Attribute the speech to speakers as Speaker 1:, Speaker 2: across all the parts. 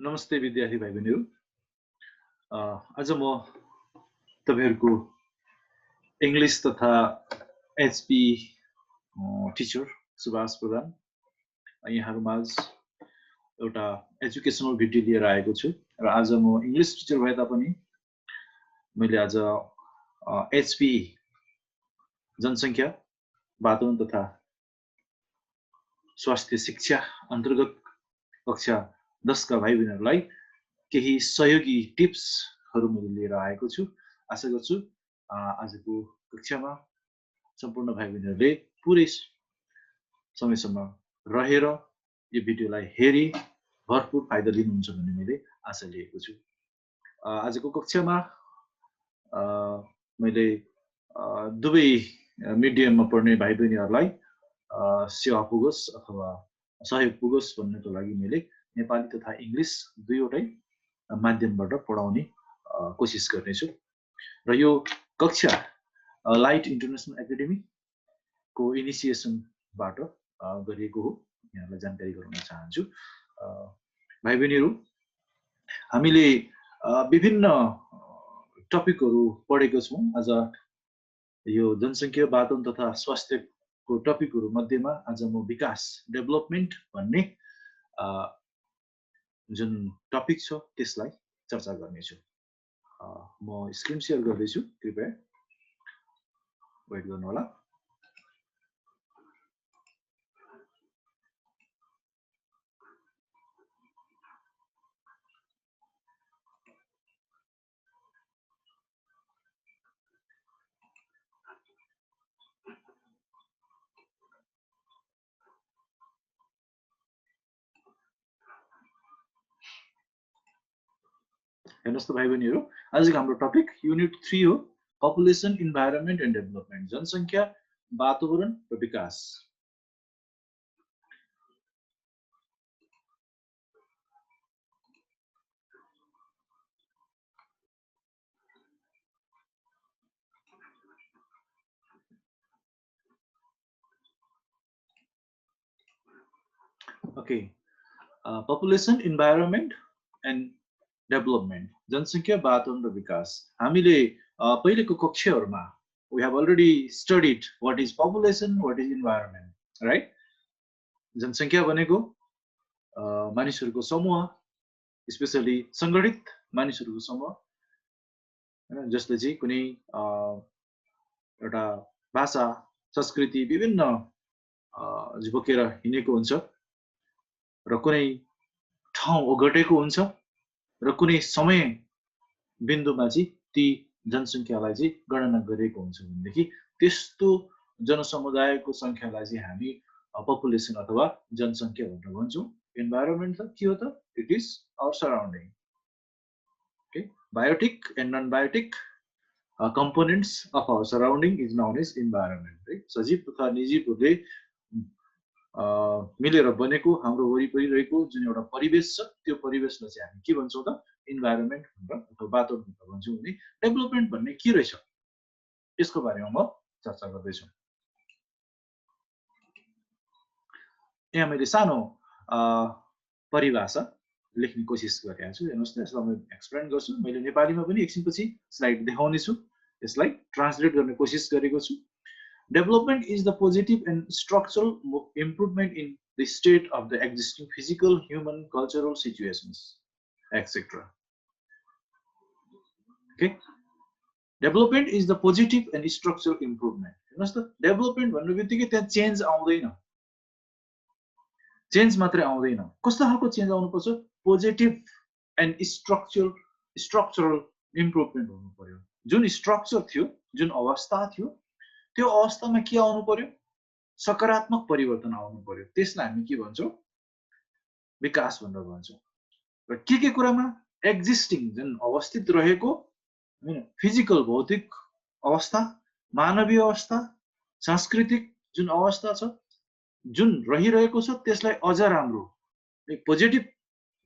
Speaker 1: नमस्ते विद्यार्थी भाइ बहिनीहरू। आज म तपाईहरुको इंग्लिश तथा एचपी टिचर सुभाष प्रधान यहाँहरुमाझ एउटा एजुकेसनल भिडियो लिएर आएको छु र आज म इंग्लिश टिचर भए तापनि मैले आज एचपी जनसंख्या वातावरण तथा स्वास्थ्य शिक्षा अन्तर्गत कक्षा 10 का भाइ बहिनीहरूलाई केही सहयोगी टिप्सहरू मैले लिएर आएको छु। आशा गर्छु आजको कक्षामा सम्पूर्ण भाइ बहिनीहरूले पुरै समयसम्म रहेर यो भिडियोलाई हेरी भरपूर फाइदा लिनुहुन्छ भन्ने मैले आशा लिएको छु। आजको कक्षामा मैले दुवै मिडियममा पढ्ने भाइ बहिनीहरूलाई सेवा पुगोस् अथवा सहयोग पुगोस् भन्नको लागि मैले नेपाली तथा इंग्लिश दुईवटै माध्यमबाट पढाउने कोसिस गर्नेछु र यो कक्षा लाइट इन्टरनेशनल एकाडेमी को इनिसिएसनबाट गरिएको हो। यहाँलाई जानकारी गराउन चाहन्छु। भाइ बहिनीहरू, हामीले विभिन्न टपिकहरू पढेको छौं। आज यो जनसंख्या वातावरण तथा स्वास्थ्यको टपिकहरू मध्येमा आज म विकास डेभलपमेन्ट भन्ने जुन टपिक छ त्यसलाई चर्चा गर्नेछु। म स्क्रिन शेयर गर्दैछु, कृपया वेट गर्नु होला। हेर्नुस् त भाइ बहिनीहरू, आजको हाम्रो टपिक युनिट 3 हो, पपुलेसन इन्भाइरोन्मेन्ट एन्ड डेभलपमेन्ट, जनसंख्या वातावरण र विकास। Okay, population environment and development, जनसंख्या वातावरण र विकास। हामीले पहिलेको कक्षाहरुमा we have already studied what is population, what is environment, right? जनसंख्या भनेको मानिसहरुको समूह, स्पेशली संगठित मानिसहरुको समूह हैन, जसले चाहिँ कुनै एउटा भाषा, संस्कृति विभिन्न बोकेर हिँडेको हुन्छ र कुनै ठाउँ ओगटेको हुन्छ र कुनै समय बिन्दुमा चाहिँ ती जनसंख्यालाई चाहिँ गणना गरेको हुन्छ भनेदेखि त्यस्तो जनसमुदायको संख्यालाई चाहिँ हामी पपुलेसन अथवा जनसंख्या भनेर भन्छौं। इन्भाइरोन्मेन्ट त के हो त? It is our surrounding. Okay, biotic and non biotic components of our surrounding is known as environment, right? सजीव तथा निर्जीवहरूले मिलेर बनेको हाम्रो वरिपरि रहेको जुन एउटा परिवेश छ त्यो परिवेशलाई चाहिँ हामी के भन्छौं त? इन्भाइरोन्मेन्ट भनेर अथवा वातावरण भनेर भन्छौं। भने डेभलपमेन्ट भन्ने के रहेछ यसको बारेमा म चर्चा गर्दै छु। यहाँ मैले सानो परिभाषा लेख्ने कोसिस गरेको छु। हेर्नुस् त, यसलाई म एक्सप्लेन गर्छु। मैले नेपालीमा पनि एकछिनपछि स्लाइड देखाउने छु, यसलाई ट्रान्सलेट गर्ने कोसिस गरेको छु। Development is the positive and structural improvement in the state of the existing physical, human, cultural situations, etc. Okay, development is the positive and structural improvement. हेर्नुस् त, डेभलपमेन्ट भन्ने बित्तिकै त्यहाँ चेन्ज आउँदैन, चेन्ज मात्रै आउँदैन। कस्तो खालको चेन्ज आउनुपर्छ? पोजिटिभ एन्ड स्ट्रक्चरल इम्प्रुभमेन्ट हुनु पर्यो। जुन स्ट्रक्चर थियो, जुन अवस्था थियो, त्यो अवस्थामा के आउनु पर्यो? सकारात्मक परिवर्तन आउनु पर्यो। त्यसलाई हामी के भन्छौं? विकास भनेर भन्छौं। र के कुरामा? एक्जिस्टिङ जुन अवस्थित रहेको हैन, फिजिकल भौतिक अवस्था, मानवीय अवस्था, सांस्कृतिक जुन अवस्था छ, जुन रहिरहेको छ त्यसलाई अझ राम्रो, पोजिटिभ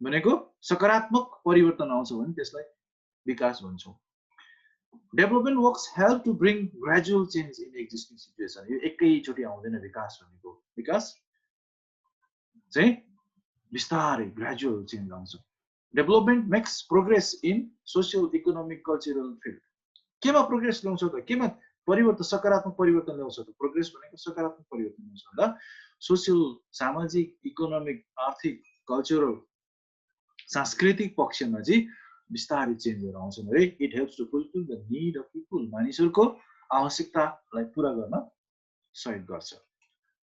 Speaker 1: भनेको सकारात्मक परिवर्तन आउँछ भने त्यसलाई विकास भन्छौं। Development works help to bring gradual change in existing situation. यो एकैचोटी आउँदैन विकास भनेको। विकास चाहिँ बिस्तारै ग्रेजुअल चेन्ज आउँछ। Development makes progress in social economic cultural field केमा प्रोग्रेस ल्याउँछ त केमा परिवर्तन सकारात्मक परिवर्तन ल्याउँछ त प्रोग्रेस भनेको सकारात्मक परिवर्तन ल्याउँछ भन्दा सोसियल सामाजिक इकोनोमिक आर्थिक कल्चरल सांस्कृतिक पक्षमा चाहिँ बिस्तारै चेन्जहरू आउँछन् है it helps to fulfill the need of people मानिसहरूको आवश्यकतालाई पुरा गर्न सहयोग गर्छ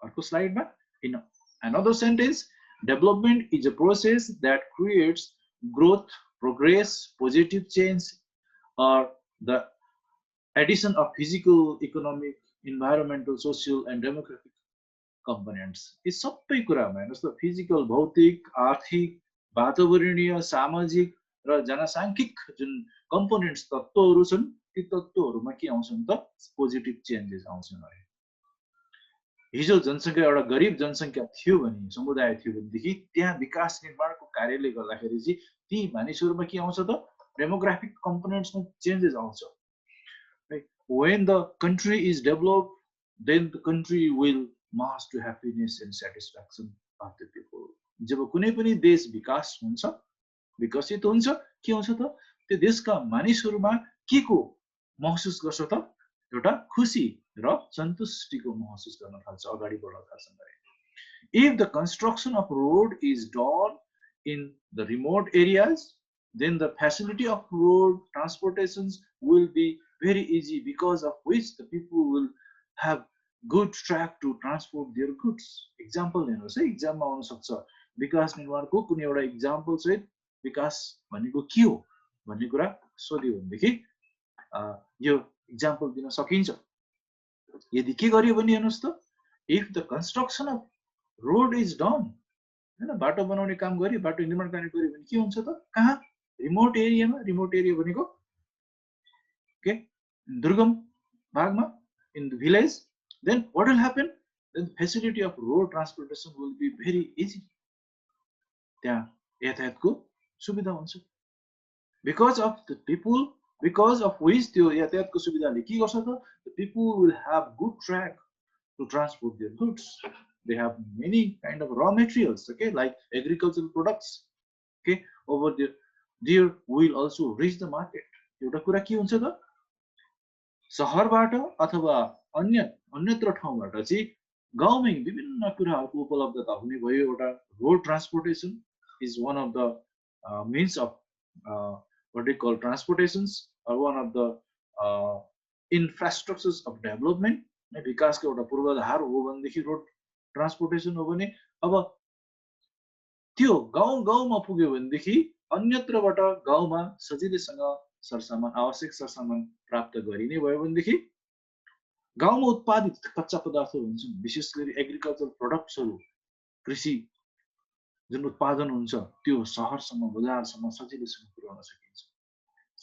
Speaker 1: अर्को स्लाइडमा in another sentence development is a process that creates growth progress positive change or the addition of physical economic environmental social and demographic components यी सबै कुरामा हेर्नुहोस् त फिजिकल भौतिक आर्थिक वातावरणीय सामाजिक र जनसाङ्ख्यिक जुन कम्पोनेन्ट्स तत्त्वहरू छन् ती तत्त्वहरूमा के आउँछन् त पोजिटिभ चेन्जेस आउँछन् अरे हिजो जनसङ्ख्या एउटा गरिब जनसङ्ख्या थियो भने समुदाय थियो भनेदेखि त्यहाँ विकास निर्माणको कार्यले गर्दाखेरि चाहिँ ती मानिसहरूमा के आउँछ त डेमोग्राफिक कम्पोनेन्ट्समा चेन्जेस आउँछ when the country is developed then the country will march to happiness and satisfaction of the people जब कुनै पनि देश विकास हुन्छ विकसित हुन्छ के हुन्छ त त्यो देशका मानिसहरूमा के को महसुस गर्छ त एउटा खुसी र सन्तुष्टिको महसुस गर्न थाल्छ अगाडि बढ्न थाल्छन् गरे if the construction of road is done in the remote areas then the facility of road transportations will be very easy because of which the people will have good track to transport their goods example हेर्नुहोस् है एक्जाममा आउन सक्छ विकास निर्माणको कुनै एउटा example सहित विकास भनेको के हो भन्ने कुरा सोध्यो भनेदेखि यो एक्जाम्पल दिन सकिन्छ यदि के गरियो भने हेर्नुहोस् त if the construction off road is done हैन बाटो बनाउने काम गरी बाटो निर्माण कार्य गऱ्यो भने के हुन्छ त कहाँ रिमोट एरियामा रिमोट एरिया भनेको के दुर्गम भागमा in the village then what will happen then the facility of road transportation will be very easy त्यहाँ यातायातको सुविधा हुन्छ because of the people because of which त्यो यातायातको सुविधाले के गर्छ त the people will have good track to transport their goods they have many kind of raw materials okay like agricultural products okay over there will also reach the market एउटा कुरा के हुन्छ त शहरबाट अथवा अन्यत्र ठाउँबाट चाहिँ गाउँमै विभिन्न कुराहरूको उपलब्धता हुने भयो एउटा road transportation is one of the means of what they call transportations or one of the infrastructures of development विकासको एउटा पूर्वाधार हो भनेदेखि रोड ट्रान्सपोर्टेसन हो भने अब त्यो गाउँमा पुग्यो भनेदेखि अन्यत्रबाट गाउँमा सजिलैसँग सरसामान आवश्यक सरसामान प्राप्त गरिने भयो भनेदेखि गाउँमा उत्पादित कच्चा पदार्थहरू हुन्छन् विशेष गरी एग्रिकल्चर प्रोडक्ट्सहरू कृषि जुन उत्पादन हुन्छ त्यो शहरसम्म बजारसम्म सजिलैसँग पुर्याउन सकिन्छ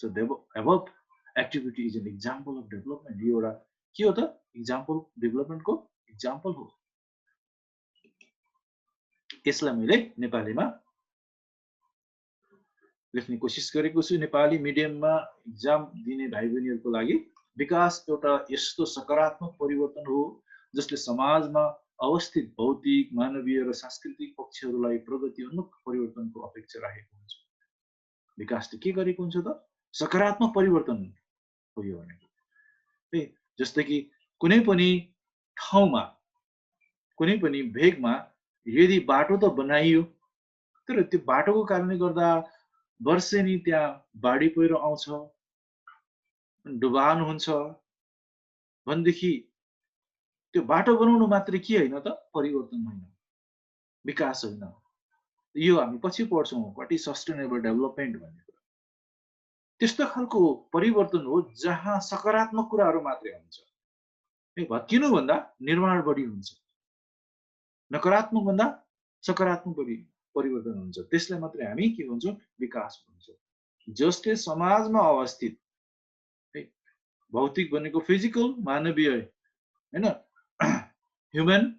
Speaker 1: so above activity is an example of development यो एउटा के हो त एक्जाम्पल डेभलपमेन्टको एक्जाम्पल हो यसलाई मैले नेपालीमा लेख्ने कोसिस गरेको छु नेपाली मिडियममा एक्जाम दिने भाइ बहिनीहरुको लागि विकास एउटा यस्तो सकारात्मक परिवर्तन हो जसले समाजमा अवस्थित भौतिक मानवीय र सांस्कृतिक पक्षहरूलाई प्रगति उन्मुख परिवर्तनको अपेक्षा राखेको हुन्छ विकासले के गरेको हुन्छ त सकारात्मक परिवर्तन हो यो भनेको जस्तै कि कुनै पनि ठाउँमा कुनै पनि भेगमा यदि बाटो त बनाइयो तर त्यो बाटोको कारणले गर्दा वर्षेनी त्यहाँ बाढी पहिरो आउँछ डुबान हुन्छ भनेदेखि त्यो बाटो बनाउनु मात्र के हैन त परिवर्तन हैन विकास हैन यो हामी पछि पढ्छौं व्हाट इज सस्टेनेबल डेभलपमेन्ट भन्ने कुरा त्यस्तो खालको परिवर्तन हो जहाँ सकारात्मक कुराहरू मात्रै हुन्छ भत्किनु भन्दा निर्माण बढी हुन्छ नकारात्मक भन्दा सकारात्मक बढी परिवर्तन हुन्छ त्यसलाई मात्रै हामी के भन्छौं विकास भन्छौं जसले समाजमा अवस्थित भौतिक भनेको फिजिकल मानवीय हैन ह्युमन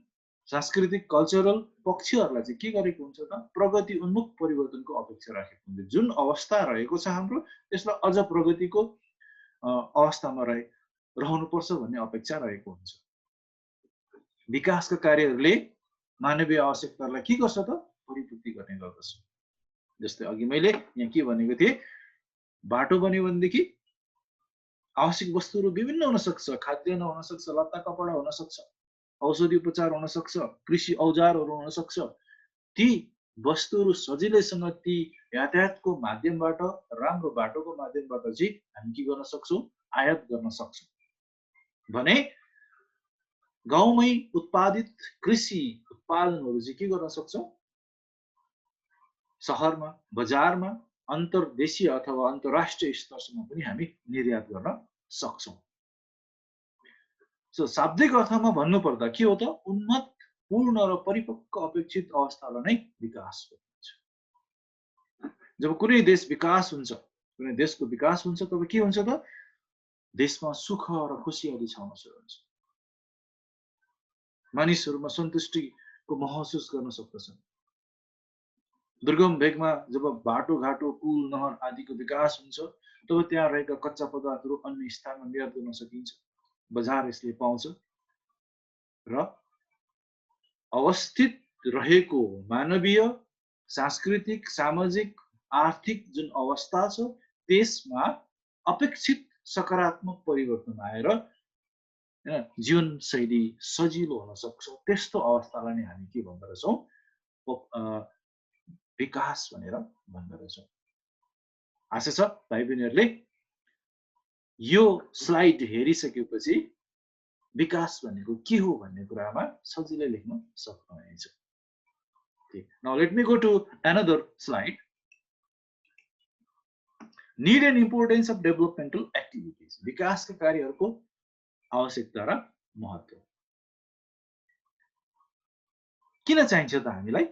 Speaker 1: सांस्कृतिक कल्चरल पक्षहरुलाई चाहिँ के गरेको हुन्छ त प्रगति उन्मुख परिवर्तनको अपेक्षा राखेको हुन्छ जुन अवस्था रहेको छ हाम्रो त्यसलाई अझ प्रगतिको अवस्थामा रहनु पर्छ भन्ने अपेक्षा रहेको हुन्छ विकासका कार्यहरुले मानवीय आवश्यकतालाई के गर्छ त परिपूर्ति गर्ने गर्दछ जस्तै अघि मैले यहाँ के भनेको थिएँ, बाटो बन्यो भनेदेखि आवश्यक वस्तुहरू विभिन्न हुन सक्छ, खाद्यान्न हुन सक्छ, लत्ता कपडा हुन सक्छ, औषधि उपचार हुन सक्छ, कृषि औजारहरू हुन सक्छ। ती वस्तुहरू सजिलैसँग ती यातायातको माध्यमबाट, राम्रो बाटोको माध्यमबाट चाहिँ हामी के गर्न सक्छौँ, आयात गर्न सक्छौँ भने गाउँमै उत्पादित कृषि उत्पादनहरू चाहिँ के गर्न सक्छौँ, सहरमा, बजारमा, अन्तर्देशीय अथवा अन्तर्राष्ट्रिय स्तरसम्म पनि हामी निर्यात गर्न सक्छौँ। सो शाब्दिक अर्थमा भन्नुपर्दा के हो त, उन्नत, पूर्ण र परिपक्व अपेक्षित अवस्थालाई नै विकास भनिन्छ। जब कुनै देश विकास हुन्छ, कुनै देशको विकास हुन्छ, तब के हुन्छ त, देशमा सुख र खुसियाली छाउन सुरु हुन्छ, मानिसहरूमा सन्तुष्टिको महसुस गर्न सक्दछन्। दुर्गम भेगमा जब बाटोघाटो, पुल, नहर आदिको विकास हुन्छ, तब त्यहाँ रहेका कच्चा पदार्थहरू अन्य स्थानमा निर्यात गर्न सकिन्छ, बजार यसले पाउँछ र अवस्थित रहेको मानवीय, सांस्कृतिक, सामाजिक, आर्थिक जुन अवस्था छ त्यसमा अपेक्षित सकारात्मक परिवर्तन आएर जीवनशैली सजिलो हुन सक्छ। त्यस्तो अवस्थालाई नै हामी के भन्दो रहेछौँ, विकास भनेर भन्दो रहेछौँ। आशा छ भाइ बहिनीहरूले यो स्लाइड हेरिसकेपछि विकास भनेको के हो भन्ने कुरामा सजिलै लेख्न सक्नुहुनेछ। Now let me go to another slide. Need and importance of developmental activities. विकासका कार्यहरूको आवश्यकता र महत्त्व। किन चाहिन्छ त हामीलाई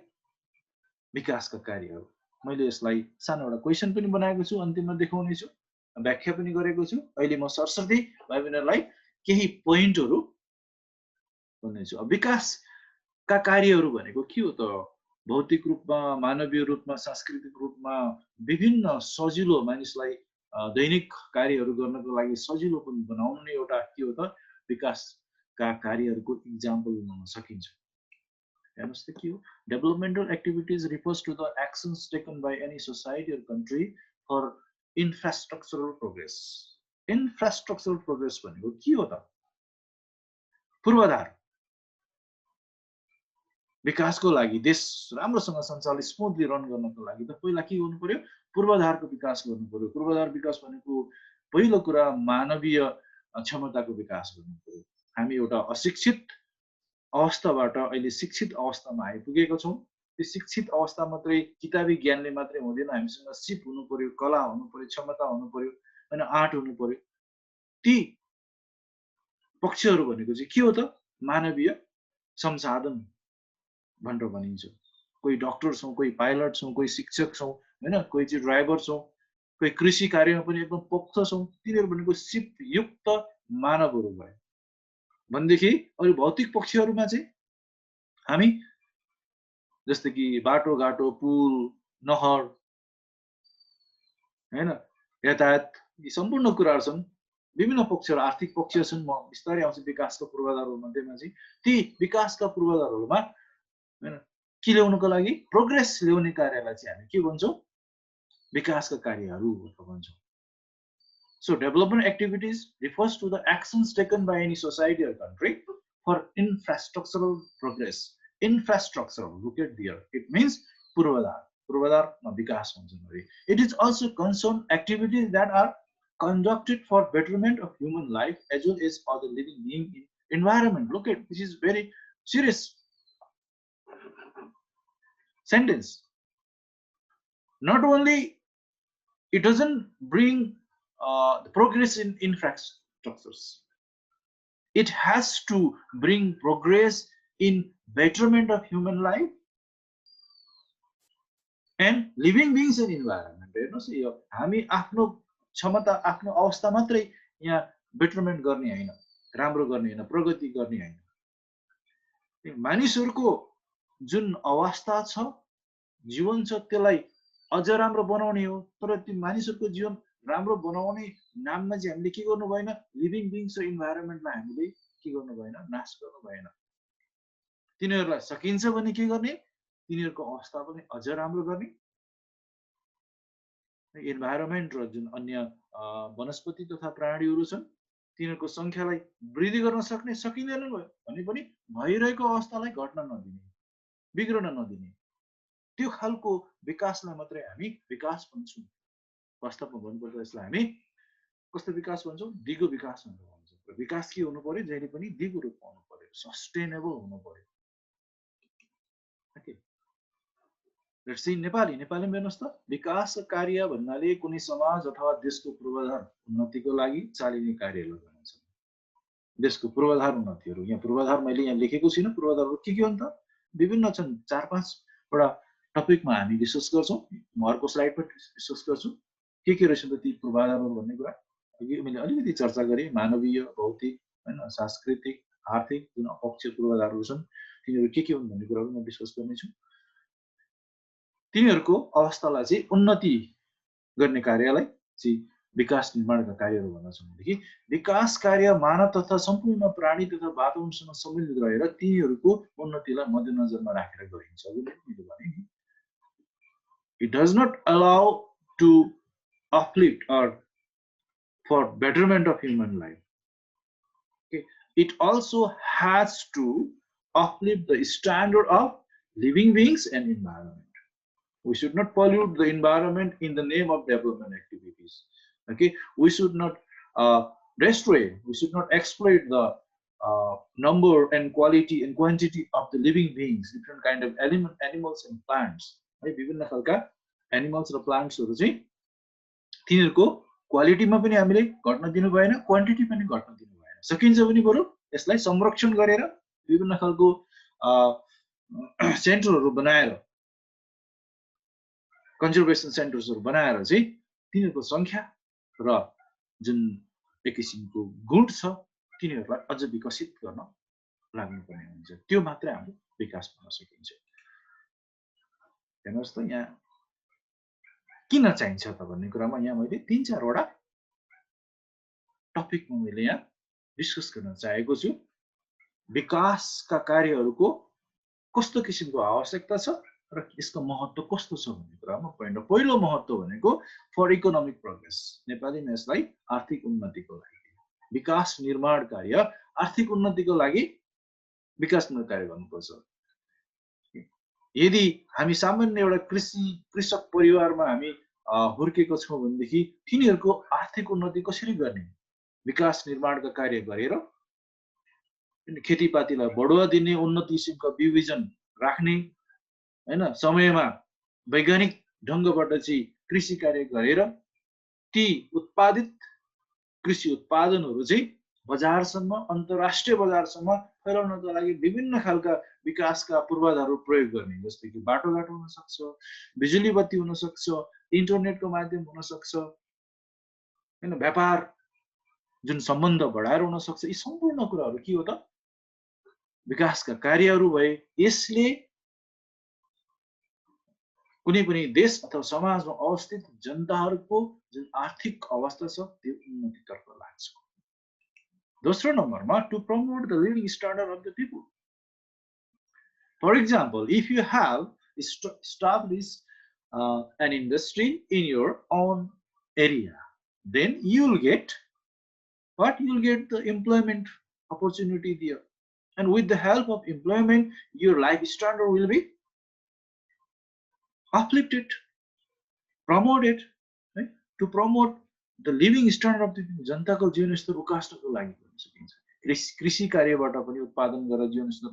Speaker 1: विकासका कार्यहरू? मैले यसलाई सानो एउटा क्वेशन पनि बनाएको छु, अन्तिममा देखाउने छु, व्याख्या पनि गरेको छु। अहिले म सरसर्ती भाइ बहिनीहरूलाई केही पोइन्टहरू भन्नेछु। विकासका कार्यहरू भनेको के हो त? भौतिक रूपमा, मानवीय रूपमा, सांस्कृतिक रूपमा विभिन्न सजिलो, मानिसलाई दैनिक कार्यहरू गर्नको लागि सजिलो पनि बनाउनु नै एउटा के हो त, विकासका कार्यहरूको इक्जाम्पल हुन सकिन्छ। हेर्नुस् त के हो, developmental activities refers to the actions taken by any society or country for infrastructural progress. Infrastructural progress भनेको के हो त? पूर्वाधार। विकासको लागि, देश राम्रोसँग सञ्चालित, स्मुथली रन गर्नको लागि त पहिला के गर्नु पर्यो? पूर्वाधारको विकास गर्नु पर्यो। पूर्वाधार विकास भनेको पहिलो कुरा मानवीय क्षमताको विकास गर्नु पर्यो। हामी एउटा अशिक्षित अवस्थाबाट अहिले शिक्षित अवस्थामा आइपुगेका छौँ। त्यो शिक्षित अवस्था मात्रै किताबी ज्ञानले मात्रै हुँदैन, हामीसँग सिप हुनु पर्यो, कला हुनु पर्यो, क्षमता हुनु पर्यो, होइन, आर्ट हुनु पर्यो। ती पक्षहरू भनेको चाहिँ के हो त? मानवीय संसाधन भनेर भनिन्छ। कोही डक्टर छौँ, कोही पाइलट छौँ, कोही शिक्षक छौँ, होइन, कोही चाहिँ ड्राइभर छौँ, कोही कृषि कार्यमा पनि एकदम पक्ष छौँ। तिनीहरू भनेको सिपयुक्त मानवहरू भयो भनेदेखि अरू भौतिक पक्षहरूमा चाहिँ हामी जस्तै कि बाटोघाटो, पुल, नहर, होइन, यातायात, यी सम्पूर्ण कुराहरू छन्। विभिन्न पक्षहरू, आर्थिक पक्ष छन्। म बिस्तारै आउँछु विकासका पूर्वाधारहरू मध्येमा चाहिँ ती विकासका पूर्वाधारहरूमा होइन के ल्याउनको लागि, प्रोग्रेस ल्याउने कार्यलाई चाहिँ हामी के भन्छौँ? विकासका कार्यहरू भन्छौँ। So development activities refers to the actions taken by any society or country for infrastructural progress. Infrastructural, look at there. It means पूर्वाधार। पूर्वाधारमा विकास हुन्छ। It is also concerned activities that are conducted for betterment of human life as well as other living being in environment. Look at this is very serious sentence. Not only it doesn't bring the progress in infrastructures, it has to bring progress in betterment of human life and living beings and environment. हेर्नुस्, यो हामी आफ्नो क्षमता, आफ्नो अवस्था मात्रै यहाँ betterment गर्ने होइन, राम्रो गर्ने होइन, प्रगति गर्ने होइन। मानिसहरूको जुन अवस्था छ, जीवन छ, त्यसलाई अझ राम्रो बनाउने हो। तर त्यो मानिसहरूको जीवन राम्रो बनाउने नाममा चाहिँ हामीले के गर्नु भएन? लिभिङ बिङ्स र इन्भाइरोमेन्टलाई हामीले के गर्नु भएन? नाश गर्नु भएन। तिनीहरूलाई सकिन्छ भने के गर्ने? तिनीहरूको अवस्था पनि अझ राम्रो गर्ने इन्भाइरोमेन्ट र जुन अन्य वनस्पति तथा प्राणीहरू छन् तिनीहरूको संख्यालाई वृद्धि गर्न सक्ने सकिँदैन भने पनि भइरहेको अवस्थालाई घट्न नदिने, बिग्रन नदिने, त्यो खालको विकासलाई मात्रै हामी विकास भन्छौँ। वास्तवमा भन्नुपर्दा यसलाई हामी कस्तो विकास भन्छौँ? दिगो विकास भनेर भन्छौँ। विकास के हुनु पर्यो? जहिले पनि दिगो रूपमा हुनु पर्यो, सस्टेनेबल हुनु पर्यो। ओके, लेट्स सी नेपालीमा हेर्नुहोस् त, विकास कार्य भन्नाले कुनै समाज अथवा देशको पूर्वाधार उन्नतिको लागि चालिने कार्यलाई भनिन्छ। देशको पूर्वाधार उन्नतिहरू, यहाँ पूर्वाधार मैले यहाँ लेखेको छुइनँ, पूर्वाधारहरू के हो त? विभिन्न छन्, 4-5 वटा टपिकमा हामी डिस्कस गर्छौँ। म अर्को स्लाइडमा डिस्कस गर्छु के रहेछ त ती पूर्वाधारहरू भन्ने कुरा। अघि मैले अलिकति चर्चा गरेँ, मानवीय, भौतिक, होइन, सांस्कृतिक, आर्थिक जुन अक्षय पूर्वाधारहरू छन् तिनीहरू के हुन् भन्ने कुराहरू म डिस्कस गर्नेछु। तिनीहरूको अवस्थालाई चाहिँ उन्नति गर्ने कार्यलाई चाहिँ विकास निर्माणका कार्यहरू भन्दछौँ। भनेदेखि विकास कार्य मानव तथा सम्पूर्ण प्राणी तथा वातावरणसँग सम्मिलित रहेर तिनीहरूको उन्नतिलाई मध्यनजरमा राखेर गरिन्छ। It does not allow to uplift or for betterment of human life. Okay. It also has to uplift the standard of living beings and environment. We should not pollute the environment in the name of development activities. Okay, we should not destroy, we should not exploit the number and quality and quantity of the living beings, different kind of animals and plants. विभिन्न खालका animals र प्लान्ट्सहरू चाहिँ तिनीहरूको क्वालिटीमा पनि हामीले घट्न दिनु भएन, क्वान्टिटी पनि घट्न दिनु भएन। सकिन्छ पनि बरु यसलाई संरक्षण गरेर विभिन्न खालको सेन्टरहरू बनाएर, कन्जर्भेसन सेन्टर्सहरू बनाएर चाहिँ तिनीहरूको संख्या र जुन एक किसिमको गुण छ तिनीहरूलाई अझ विकसित गर्न लाग्नुपर्ने हुन्छ। त्यो मात्रै हाम्रो विकास भन्न सकिन्छ। हेर्नुहोस् त, यहाँ किन चाहिन्छ त भन्ने कुरामा यहाँ मैले 3-4 वटा टपिकमा मैले यहाँ डिस्कस गर्न चाहेको छु। विकासका कार्यहरूको कस्तो किसिमको आवश्यकता छ र यसको महत्त्व कस्तो छ भन्ने कुरामा पहिलो महत्त्व भनेको फर इकोनोमिक प्रोग्रेस, नेपालीमा यसलाई आर्थिक उन्नतिको लागि। विकास निर्माण कार्य आर्थिक उन्नतिको लागि विकास निर्माण कार्य गर्नुपर्छ। यदि हामी सामान्य एउटा कृषक परिवारमा हामी हुर्केको छौँ भनेदेखि तिनीहरूको आर्थिक उन्नति कसरी गर्ने? विकास निर्माणका कार्य गरेर खेतीपातीलाई बढुवा दिने, उन्नत किसिमका बिउ बिजन राख्ने, हैन, समयमा वैज्ञानिक ढङ्गबाट चाहिँ कृषि कार्य गरेर ती उत्पादित कृषि उत्पादनहरू चाहिँ बजारसम्म, अन्तर्राष्ट्रिय बजारसम्म फैलाउनका लागि विभिन्न खालका विकासका पूर्वाधारहरू प्रयोग गर्ने, जस्तै कि बाटोघाटो हुन सक्छ, बिजुली बत्ती हुन सक्छ, इन्टरनेटको माध्यम हुन सक्छ, हैन, व्यापार जुन सम्बन्ध बढाएर हुन सक्छ। यी सम्पूर्ण कुराहरू के हो त? विकासका कार्यहरू भए यसले कुनै पनि देश अथवा समाजमा अवस्थित जनताहरूको जुन आर्थिक अवस्था छ त्यो उन्नतितर्फ लाग्छ। दोस्रो नम्बरमा to promote the living standard of the people. For example, if you have established an industry in your own area, then you will get what? You will get the employment opportunity there, and with the help of employment your life standard will be uplifted, promoted, right? To promote the living standard of the people, जनताको जीवन स्तर उकास्नको लागि गर्न सकिन्छ। कृषि कार्यबाट पनि उत्पादन गरेर जीवन स्तर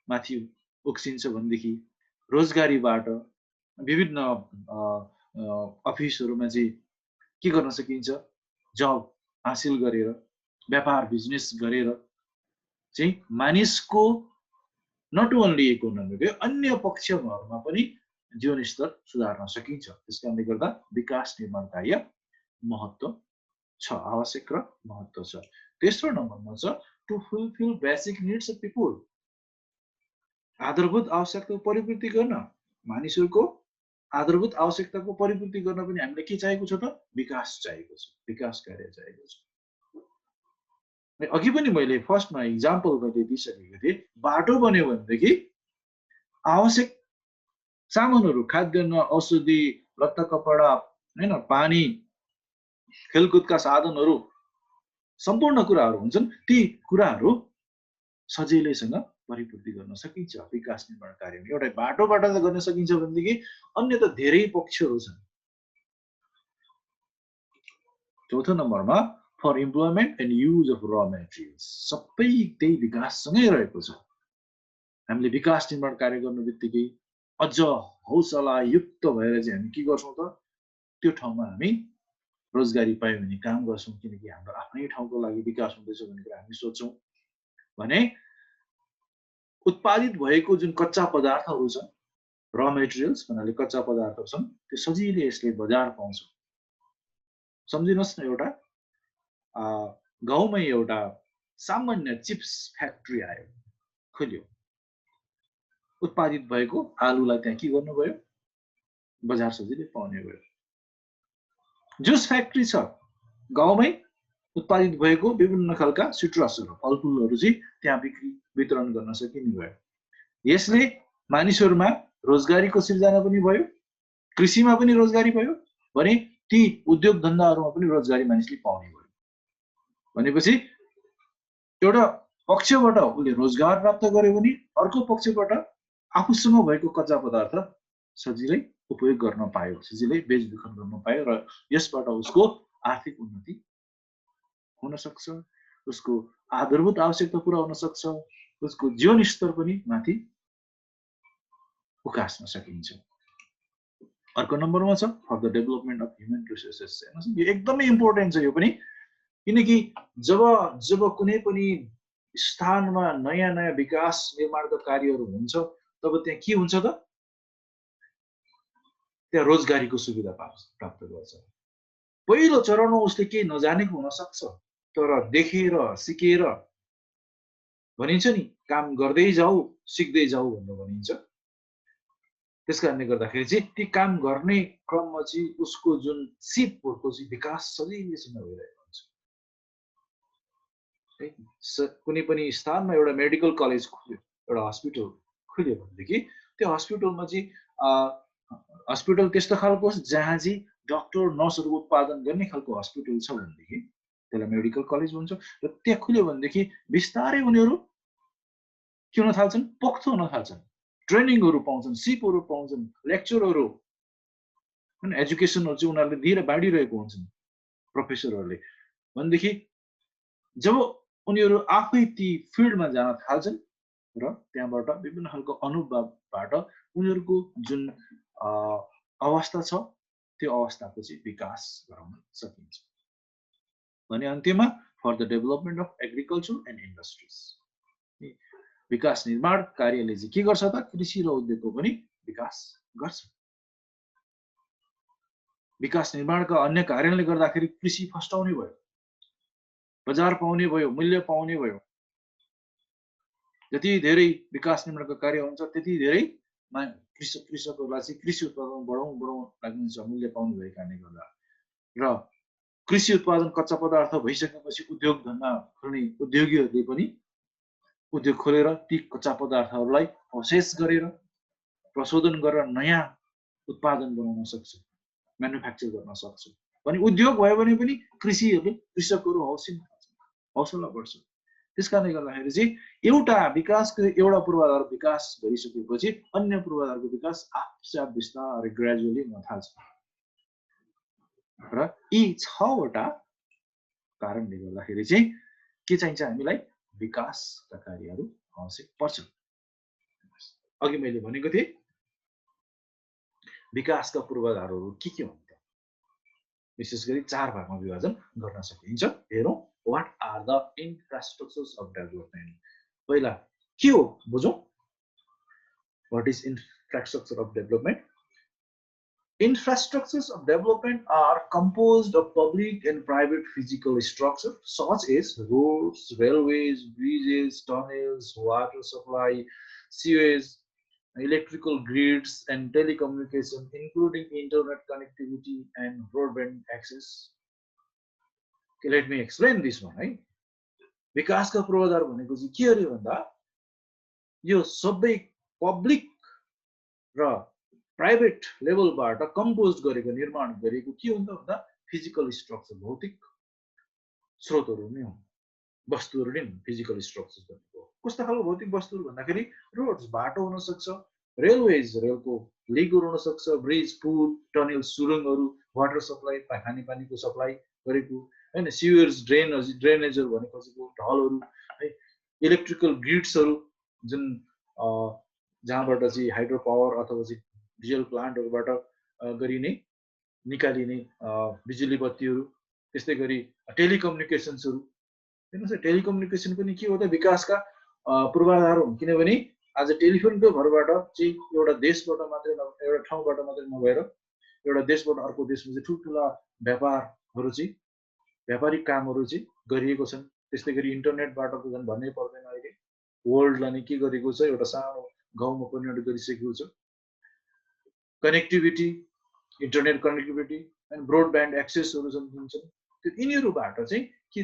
Speaker 1: माथि उक्सिन्छ भनेदेखि रोजगारीबाट विभिन्न अफिसहरुमा चाहिँ के गर्न सकिन्छ? जब हासिल गरेर, व्यापार बिजनेस गरेर चाहिँ मानिसको नट ओन्ली इकोनोमिक अन्य पक्षहरुमा पनि जीवन स्तर सुधार्न सकिन्छ। त्यसकारणले गर्दा विकास निर्माण कार्य महत्त्व छ, आवश्यक र महत्त्व छ। तेस्रो नम्बरमा छ to fulfil basic needs of people. आधारभूत आवश्यकताको परिपूर्ति गर्न, मानिसहरुको आधारभूत आवश्यकताको परिपूर्ति गर्न पनि हामीले के चाहिएको छ त? विकास चाहिएको छ, विकास कार्य चाहिएको छ। अघि पनि मैले फर्स्टमा एक्जाम्पल मैले दिइसकेको थिएँ, बाटो बन्यो भनेदेखि आवश्यक सामानहरु, खाद्यान्न, औषधि, लत्ता कपडा हैन पानी खेलकुदका साधनहरू सम्पूर्ण कुराहरू हुन्छन् ती कुराहरू सजिलैसँग परिपूर्ति गर्न सकिन्छ विकास निर्माण कार्यमा एउटा बाटोबाट गर्न सकिन्छ भनेदेखि अन्य त धेरै पक्षहरू छन् चौथो नम्बरमा for employment and use of raw materials सबै त्यही विकाससँगै रहेको छ हामीले विकास निर्माण कार्य गर्नु बित्तिकै अझ हौसला युक्त भएर चाहिँ हामी के गर्छौं त त्यो ठाउँमा हामी रोजगारी पायौं भने काम गर्छौं किनकि हाम्रो आफ्नै ठाउँको लागि विकास हुँदैछ भन्ने कुरा हामी सोच्छौं भने उत्पादित भएको जुन कच्चा पदार्थहरू छन् र मेटेरियल्स भन्नाले कच्चा पदार्थहरू छन् त्यो सजिलै यसले बजार पाउँछ सम्झिनुहोस् न एउटा गाउँमै एउटा सामान्य चिप्स फ्याक्ट्री आयो खोल्यो उत्पादित भएको आलुलाई त्यहाँ के गर्नुभयो बजार सजिलै पाउने भयो जुस फ्याक्ट्री छ गाउँमै उत्पादित भएको विभिन्न खालका सिट्रसहरू फलफुलहरू चाहिँ त्यहाँ बिक्री वितरण गर्न सकिने भयो यसले मानिसहरुमा रोजगारीको सिर्जना पनि भयो कृषिमा पनि रोजगारी भयो भने ती उद्योग धन्दाहरुमा पनि रोजगारी मानिसले पाउने भयो भनेपछि एउटा पक्षबाट उले रोजगार प्राप्त गर्यो भने अर्को पक्षबाट आफूसँग भएको कच्चा पदार्थ सजिलै उपयोग गर्न पायो सजिलै बेचबिखन गर्न पायो र यसबाट उसको आर्थिक उन्नति हुन सक्छ उसको आधारभूत आवश्यकता पूरा हुन सक्छ उसको जीवन स्तर पनि माथि उकास्न सकिन्छ अर्को नम्बरमा छ for the development of human resources यो एकदमै इम्पोर्टेन्ट छ यो पनि किनकि जब कुनै पनि स्थानमा नयाँ नयाँ विकास निर्माणका कार्यहरू हुन्छ तब त्यहाँ के हुन्छ त त्यहाँ रोजगारीको सुविधा प्राप्त गर्छ पहिलो चरणमा उसले केही नजानेको हुन सक्छ तर देखेर सिकेर भनिन्छ नि काम गर्दै जाऊ सिक्दै जाऊ भनेर भनिन्छ त्यसकारणले गर्दाखेरि चाहिँ ती काम गर्ने क्रममा चाहिँ उसको जुन सिपको चाहिँ विकास सजिलैसँग भइरहेको हुन्छ कुनै पनि स्थानमा एउटा मेडिकल कलेज खुल्यो एउटा हस्पिटल खुल्यो भनेदेखि त्यो हस्पिटलमा चाहिँ हस्पिटल त्यस्तो खालको जहाँ चाहिँ डाक्टर नर्सहरू उत्पादन गर्ने खालको हस्पिटल छ भनेदेखि त्यसलाई मेडिकल कलेज भन्छ र त्यहाँ खुल्यो भनेदेखि बिस्तारै उनीहरू के हुन थाल्छन् पोख्त हुन थाल्छन् ट्रेनिङहरू पाउँछन् सिपहरू पाउँछन् लेक्चरहरू हैन एजुकेसनहरू चाहिँ उनीहरूले दिएर बाँडिरहेको हुन्छन् प्रोफेसरहरूले भनेदेखि जब उनीहरू आफै ती फिल्डमा जान थाल्छन् र त्यहाँबाट विभिन्न खालको अनुभवबाट उनीहरूको जुन अवस्था छ त्यो अवस्थाको चाहिँ विकास गराउन सकिन्छ भने अन्त्यमा for the development of agriculture and industries विकास निर्माण कार्यले चाहिँ के गर्छ त कृषि र उद्योगको पनि विकास गर्छ विकास निर्माणका अन्य कार्यले गर्दाखेरि कृषि फस्टाउने भयो बजार पाउने भयो मूल्य पाउने भयो जति धेरै विकास निर्माणको कार्य हुन्छ त्यति धेरै कृषकहरूलाई चाहिँ कृषि उत्पादन बढाउँ लाग्नुहुन्छ मूल्य पाउने भएको कारणले गर्दा र कृषि उत्पादन कच्चा पदार्थ भइसकेपछि उद्योग धन्दा खोल्ने उद्योगीहरूले पनि उद्योग खोलेर ती कच्चा पदार्थहरूलाई प्रोसेस गरेर प्रशोधन गरेर नयाँ उत्पादन बनाउन सक्छ म्यानुफ्याक्चर गर्न सक्छ भने उद्योग भयो भने पनि कृषकहरू हौसला बढ्छ त्यसकारणले गर्दाखेरि चाहिँ एउटा विकासको एउटा पूर्वाधार विकास भइसकेपछि अन्य पूर्वाधारको विकास आफै बिस्तारै ग्रेजुअली हुन थाल्छ र यी 6 वटा कारणले गर्दाखेरि चाहिँ के चाहिन्छ हामीलाई विकासका कार्यहरू आवश्यक पर्छ अघि मैले भनेको थिएँ विकासका पूर्वाधारहरू के हुन् त विशेष गरी 4 भागमा विभाजन गर्न सकिन्छ हेरौं what are the infrastructures of development पहिला के हो बुझौं what is infrastructure of development Infrastructures of development are composed of public and private physical structures such as roads, railways, bridges, tunnels, water supply, sewage, electrical grids, and telecommunication, including internet connectivity and broadband access. Okay, let me explain this one. Right? विकासका पूर्वाधार भनेको चाहिँ के हो भन्दा यो सबै public र प्राइभेट लेभलबाट कम्पोज गरेको निर्माण गरेको के हुन्छ भन्दा फिजिकल स्ट्रक्चर भौतिक स्रोतहरू नै हुन् वस्तुहरू नै हुन् फिजिकल स्ट्रक्चर भनेको कस्ता खालको भौतिक वस्तुहरू भन्दाखेरि रोड्स बाटो हुन सक्छ रेलवेज रेलको लिगहरू हुन सक्छ ब्रिज पुल टनल सुरुङहरू वाटर सप्लाई खानेपानीको सप्लाई गरेको हैन सिवेज ड्रेनेजहरू भनेको ढलहरू है इलेक्ट्रिकल ग्रिड्सहरू जुन जहाँबाट चाहिँ हाइड्रो पावर अथवा चाहिँ डिजल प्लान्टहरूबाट गरिने निकालिने बिजुली बत्तीहरू त्यस्तै गरी टेलिकम्युनिकेसन्सहरू हेर्नुहोस् टेलिकम्युनिकेसन पनि के हो त विकासका पूर्वाधार हुन् किनभने आज टेलिफोनको भरबाट चाहिँ एउटा देशबाट मात्रै एउटा ठाउँबाट मात्रै नभएर एउटा देशबाट अर्को देशमा चाहिँ ठुल्ठुला व्यापारहरू चाहिँ व्यापारिक कामहरू चाहिँ गरिएको छन् त्यस्तै गरी इन्टरनेटबाट त झन् भन्नै पर्दैन अहिले वर्ल्डलाई नै के गरेको छ एउटा सानो गाउँमा परिणत गरिसकेको छ connectivity internet connectivity and broadband एक्सेसहरू जुन छन् त्यो यिनीहरूबाट चाहिँ के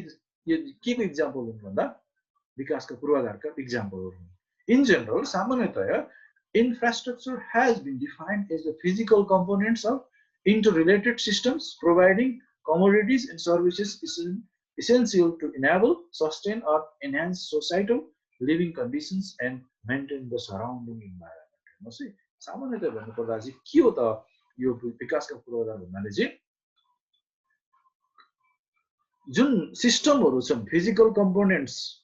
Speaker 1: को इक्जाम्पल हुन् भन्दा विकासका पूर्वाधारका इक्जाम्पलहरू हुन् इन जनरल सामान्यतया infrastructure has been defined as the physical components of interrelated systems providing commodities and services essential to enable, sustain or enhance societal living conditions and maintain the surrounding environment. सामान्यतया भन्नुपर्दा चाहिँ के हो त यो विकासका पूर्वाधार भन्नाले चाहिँ जुन सिस्टमहरू छन् फिजिकल कम्पोनेन्ट्सहरू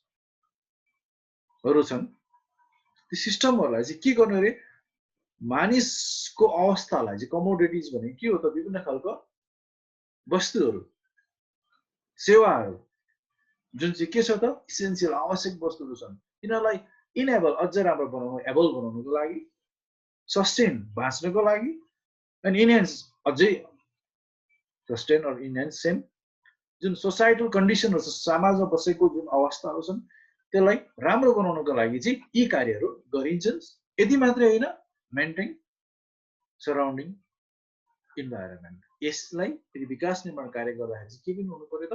Speaker 1: छन् ती सिस्टमहरूलाई चाहिँ के गर्ने रे मानिसको अवस्थालाई चाहिँ कमोडिटिज भने के हो त विभिन्न खालको वस्तुहरू सेवाहरू जुन चाहिँ के छ त इसेन्सियल आवश्यक वस्तुहरू छन् यिनीहरूलाई इनेबल अझ राम्रो बनाउनु एबल बनाउनुको लागि सस्टेन बाँच्नको लागि अनि इनहेन्स अझै सस्टेन अर इनहेन्स सेम जुन सोसाइटल कन्डिसनहरू छ समाजमा बसेको जुन अवस्थाहरू छन् त्यसलाई राम्रो बनाउनको लागि चाहिँ यी कार्यहरू गरिन्छन् यति मात्रै होइन मेन्टेन सराउन्डिङ इन्भाइरोमेन्ट यसलाई फेरि विकास निर्माण कार्य गर्दाखेरि चाहिँ के पनि हुनु पर्यो त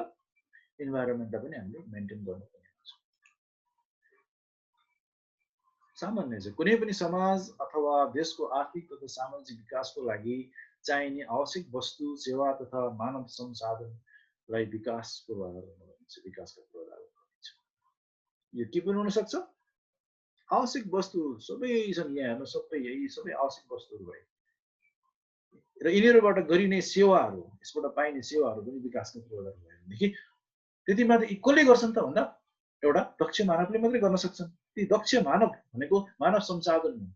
Speaker 1: इन्भाइरोमेन्टलाई पनि हामीले मेन्टेन गर्नुपर्ने हुन्छ सामान्य चाहिँ कुनै पनि समाज अथवा देशको आर्थिक तथा सामाजिक विकासको लागि चाहिने आवश्यक वस्तु सेवा तथा मानव संसाधनलाई विकास पूर्वाधार भनिन्छ विकासका पूर्वाधार भनिन्छ यो के पनि हुन सक्छ आवश्यक वस्तु सबै छन् यहाँ हेर्नु सबै आवश्यक वस्तुहरू भए र यिनीहरूबाट गरिने सेवाहरू यसबाट पाइने सेवाहरू पनि विकासका पूर्वाधार भयो भनेदेखि त्यति मात्र कसले गर्छन् त भन्दा एउटा दक्ष मानवले मात्रै गर्न सक्छन् ती दक्ष मानव भनेको मानव संसाधन हुन्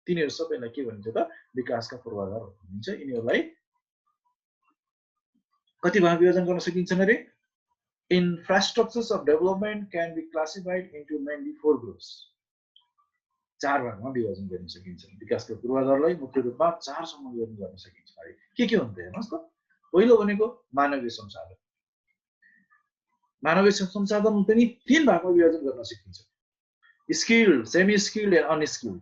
Speaker 1: तिनीहरू सबैलाई के भनिन्छ त विकासका पूर्वाधार भनिन्छ यिनीहरूलाई कति भागमा विभाजन गर्न सकिन्छन् अरे infrastructures of development can be classified into mainly 4 groups चार भागमा विभाजन गर्न सकिन्छ विकासका पूर्वाधारलाई मुख्य रूपमा 4 सम्म विभाजन गर्न सकिन्छ के हुन्छ हेर्नुस् त पहिलो भनेको मानवीय संसाधन पनि 3 भागमा विभाजन गर्न सकिन्छ skilled semi skilled and unskilled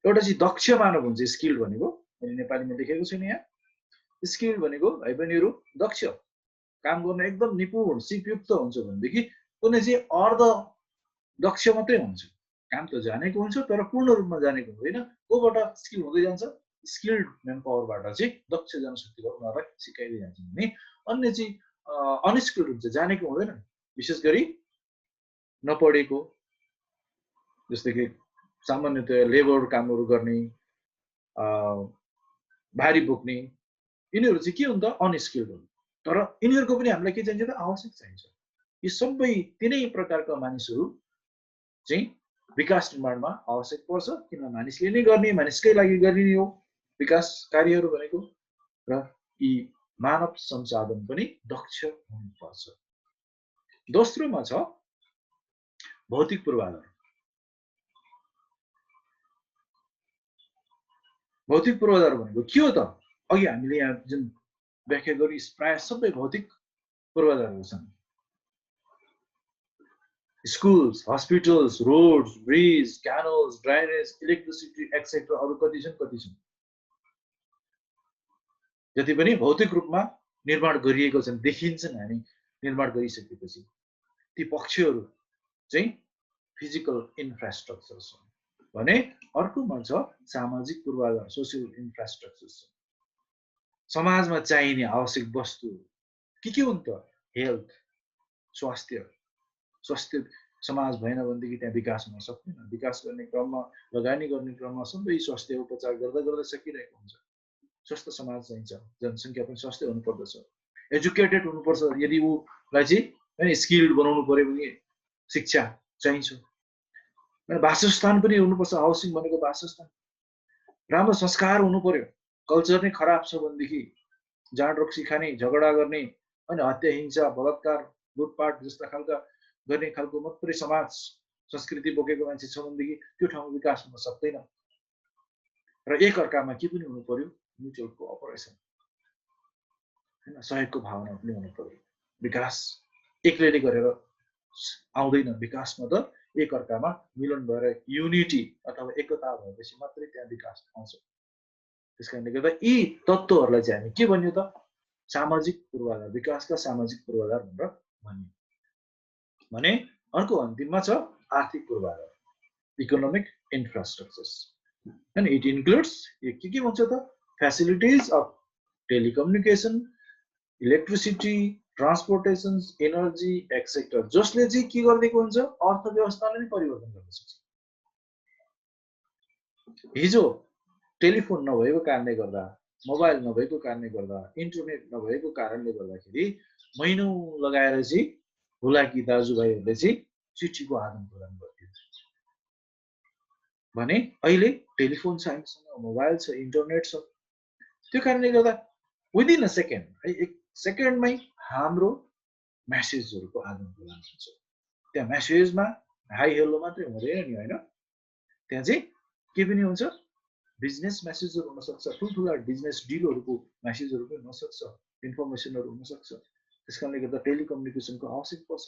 Speaker 1: एउटा चाहिँ दक्ष मानव हुन्छ स्किल्ड भनेको मैले नेपालीमा लेखेको छैन यहाँ स्किल्ड भनेको भाइ बहिनीहरू दक्ष काम गर्न एकदम निपुण सिपयुक्त हुन्छ भनेदेखि कुनै चाहिँ अर्ध दक्ष मात्रै हुन्छ काम त जानेको हुन्छ तर पूर्ण रूपमा जानेको हुँदैन कोबाट स्किल हुँदै जान्छ स्किल्ड म्यान पावरबाट चाहिँ दक्ष जनशक्तिबाट उनीहरूलाई सिकाइदै जान्छ भने अन्य चाहिँ अनस्किल्ड हुन्छ जानेको हुँदैन विशेष गरी नपढेको जस्तै कि सामान्यतया लेबर कामहरू गर्ने भारी बोक्ने यिनीहरू चाहिँ के हुन्छ अनस्किल्ड हुन्छ तर यिनीहरूको पनि हामीलाई के चाहिन्छ त आवश्यक चाहिन्छ यी सबै तिनै प्रकारका मानिसहरू चाहिँ विकास निर्माणमा आवश्यक पर्छ किन मानिसले नै गर्ने मानिसकै लागि गरिने हो विकास कार्यहरू भनेको र यी मानव संसाधन पनि दक्ष हुनुपर्छ दोस्रोमा छ भौतिक पूर्वाधार भनेको के हो त अघि हामीले यहाँ जुन व्याख्या गरी प्राय सबै भौतिक पूर्वाधारहरू छन् schools hospitals roads bridge canals drainage electricity etcetera अरू कति छन् जति पनि भौतिक रूपमा निर्माण गरिएको छन् देखिन्छन् हामी निर्माण गरिसकेपछि ती पक्षहरू चाहिँ फिजिकल इन्फ्रास्ट्रक्चर छन् भने अर्कोमा छ सामाजिक पूर्वाधार सोसियल इन्फ्रास्ट्रक्चर समाजमा चाहिने आवश्यक वस्तु के हुन् त हेल्थ स्वास्थ्य समाज भएन भनेदेखि त्यहाँ विकास हुन सक्दैन विकास गर्ने क्रममा लगानी गर्ने क्रममा सबै स्वास्थ्य उपचार गर्दा गर्दै सकिरहेको हुन्छ स्वस्थ समाज चाहिन्छ जनसङ्ख्या पनि स्वस्थ हुनुपर्दछ एजुकेटेड हुनुपर्छ यदि उलाई चाहिँ हैन स्किल्ड बनाउनु पर्यो भने शिक्षा चाहिन्छ वासस्थान पनि हुनुपर्छ हाउसिङ भनेको वासस्थान राम्रो संस्कार हुनु पर्यो कल्चर नै खराब छ भनेदेखि जाँड रक्सी खाने झगडा गर्ने हैन हत्या हिंसा बलात्कार लुटपाट जस्ता खालका गर्ने खालको मात्रै समाज संस्कृति बोकेको मान्छे छ भनेदेखि त्यो ठाउँमा विकास हुन सक्दैन र एक अर्कामा के पनि हुनु पर्यो म्युचुअल कोअपरेसन हैन सहयोगको भावना पनि हुनु पर्यो विकास एक्लैले गरेर आउँदैन विकासमा त एक अर्कामा मिलन भएर युनिटी अथवा एकता भएपछि मात्रै त्यहाँ विकास आउँछ त्यसकारणले गर्दा यी तत्त्वहरूलाई चाहिँ हामी के भन्यो त सामाजिक पूर्वाधार विकासका सामाजिक पूर्वाधार भनेर भन्यो भने अर्को अन्तिममा छ आर्थिक पूर्वाधार economic infrastructures and it includes के भन्छ त facilities of telecommunication electricity transportation energy etcetera जसले चाहिँ के गरिदिएको हुन्छ अर्थव्यवस्थालाई नै परिवर्तन गर्न सक्छ हिजो टेलिफोन नभएको कारणले गर्दा मोबाइल नभएको कारणले गर्दा इन्टरनेट नभएको कारणले गर्दाखेरि महिनौं लगाएर चाहिँ हुलाकी दाजुभाइहरूले चाहिँ चिठीको आदान प्रदान गर्थ्यो भने अहिले टेलिफोन छ हामीसँग मोबाइल छ इन्टरनेट छ त्यो कारणले गर्दा विदिन अ सेकेन्ड है एक सेकेन्डमै हाम्रो मेसेजहरुको आदान प्रदान हुन्छ त्यहाँ मेसेजमा हाई हेलो मात्रै हुँदैन नि हैन त्यहाँ चाहिँ के पनि हुन्छ बिजनेस मेसेजहरु हुन सक्छ ठुलठुला बिजनेस डिलहरुको मेसेजहरु पनि हुन सक्छ इन्फर्मेसनहरु हुन सक्छ त्यसकारणले गर्दा टेलिकम्युनिकेसनको आवश्यक पर्छ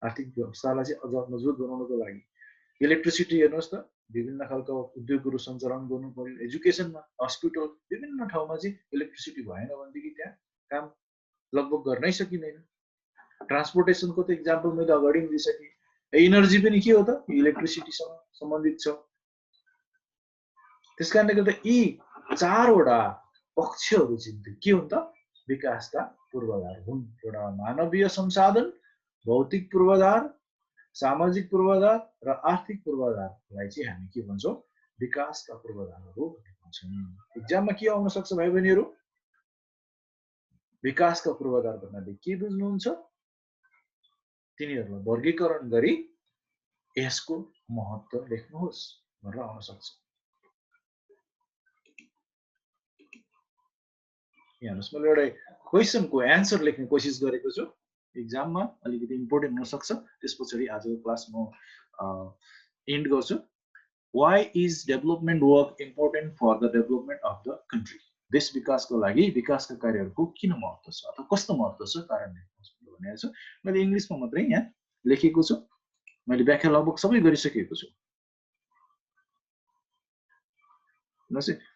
Speaker 1: आर्थिक व्यवस्थालाई चाहिँ अझ मजबुत बनाउनको लागि इलेक्ट्रिसिटी हेर्नुस् त विभिन्न खालको उद्योगहरु सञ्चालन गर्नु पर्यो एजुकेसनमा हस्पिटल विभिन्न ठाउँमा चाहिँ इलेक्ट्रिसिटी भएन भनेदेखि त्यहाँ काम लगभग गर्नै सकिँदैन ट्रान्सपोर्टेसनको त एक्जाम्पल मैले अगाडि नै दिइसके एनर्जी पनि के हो त इलेक्ट्रिसिटीसँग सम्बन्धित छ त्यसकारणले गर्दा यी चारवटा पक्षहरु चाहिँ के हुन् त विकासका पूर्वाधार हुन् एउटा मानवीय संसाधन भौतिक पूर्वाधार सामाजिक पूर्वाधार र आर्थिक पूर्वाधारलाई चाहिँ हामी के भन्छौं विकासका पूर्वाधारहरु भन्छौं एक्जाममा के आउन सक्छ भाइ बहिनीहरु विकासका पूर्वाधार भन्नाले के बुझ्नुहुन्छ तिनीहरुलाई वर्गीकरण गरी यसको महत्व लेख्नुहोस् भनेर आउन सक्छ हेर्नुस् मैले एउटा क्वेशनको एन्सर लेख्ने कोसिस गरेको छु एक्जाममा अलिकति इम्पोर्टेन्ट हुन सक्छ त्यसपछि आजको क्लास म एन्ड गर्छु why is development work important for the development of the country देश विकासको लागि विकासका कार्यहरुको किन महत्व छ अथवा कस्तो महत्व छ कारण भनेको छु मैले इंग्लिशमा मात्रै यहाँ लेखेको छु मैले व्याख्या लगभग सबै गरिसकेको छु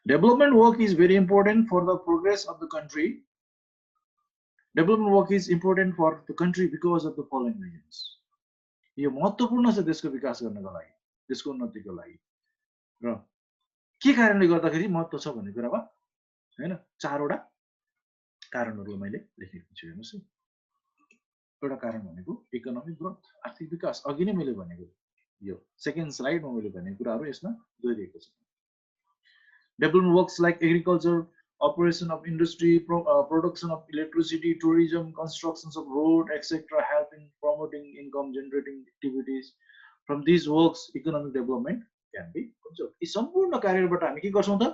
Speaker 1: Development work is very important for the progress of the country. Development work is important for the country because of the following reasons. यो महत्त्वपूर्ण छ देशको विकास गर्नको लागि देशको उन्नतिको लागि र के कारणले गर्दाखेरि महत्त्व छ भन्ने कुरामा हैन चारवटा कारणहरु मैले लेखेको छु हेर्नुस् एउटा कारण भनेको इकोनोमिक ग्रोथ आर्थिक विकास अघि नै मैले भनेको यो सेकेन्ड स्लाइडमा मैले भनेको कुराहरु यसमा दोहोरिएको छ Development works like agriculture, operation of industry, production of electricity, tourism, constructions of road, etc. help in promoting income-generating activities. From these works, economic development can be observed. यी सम्पूर्ण कार्यबाट हामी के गर्छौं त